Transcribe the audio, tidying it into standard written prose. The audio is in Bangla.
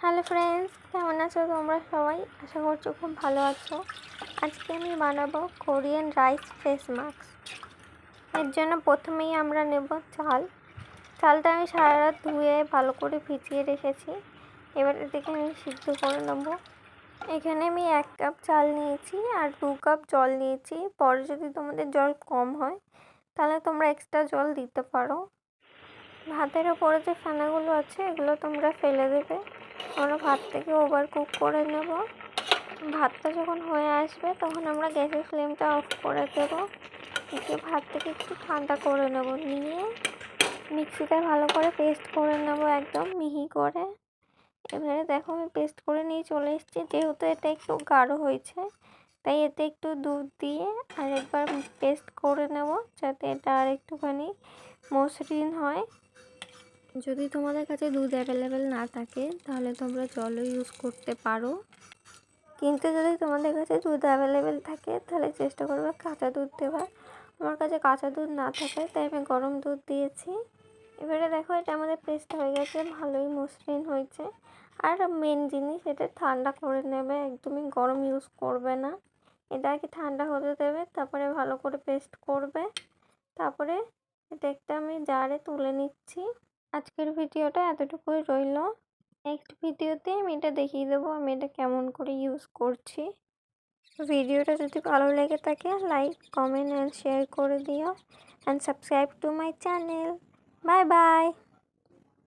হ্যালো ফ্রেন্ডস, কেমন আছো তোমরা সবাই? আশা করছো খুব ভালো আছো। আজকে আমি বানাবো কোরিয়ান রাইস ফেস মাস্ক। এর জন্য প্রথমেই আমরা নেব চালটা আমি সারা রাত ধুয়ে ভালো করে ভিজিয়ে রেখেছি। এবার এটাকে আমি সিদ্ধ করে নেব। এখানে আমি 1 কাপ চাল নিয়েছি আর 2 কাপ জল নিয়েছি। পরে যদি তোমাদের জল কম হয় তাহলে তোমরা এক্সট্রা জল দিতে পারো। ভাতের ওপরে যে ফেনাগুলো আছে এগুলো তোমরা ফেলে দেবে। আমরা ভাতটাকে ওভার কুক করে নেব। ভাতটা যখন হয়ে আসবে তখন আমরা গ্যাসের ফ্লেমটা অফ করে দেবো। দিয়ে ভাতটাকে একটু ঠান্ডা করে নেব, নিয়ে মিক্সিতে ভালো করে পেস্ট করে নেব একদম মিহি করে। এবারে দেখো আমি পেস্ট করে নিয়ে চলে এসেছি। যেহেতু এটা একটু গাঢ় হয়েছে তাই এতে একটু দুধ দিয়ে আরেকবার পেস্ট করে নেব যাতে এটা আর একটুখানি মসৃণ হয়। যদি তোমাদের কাছে দুধ অ্যাভেলেবেল না থাকে তাহলে তোমরা জলও ইউজ করতে পারো, কিন্তু যদি তোমাদের কাছে দুধ অ্যাভেলেবেল থাকে তাহলে চেষ্টা করবে কাঁচা দুধ দেওয়ার। আমার কাছে কাঁচা দুধ না থাকায় তাই আমি গরম দুধ দিয়েছি। এবারে দেখো এটা আমাদের পেস্ট হয়ে গেছে, ভালোই মসৃণ হয়েছে। আর মেন জিনিস, এটা ঠান্ডা করে নেবে, একদমই গরম ইউজ করবে না। এটাকে ঠান্ডা হতে দেবে, তারপরে ভালো করে পেস্ট করবে। তারপরে এটা একটা আমি জারে তুলে নিচ্ছি। আজকের ভিডিওটা এতটুকুই রইল। নেক্সট ভিডিওতে আমি এটা দেখিয়ে দেবো আমি এটা কেমন করে ইউজ করছি। ভিডিওটা যদি ভালো লেগে থাকে লাইক, কমেন্ট অ্যান্ড শেয়ার করে দিও, and subscribe to my channel. Bye bye.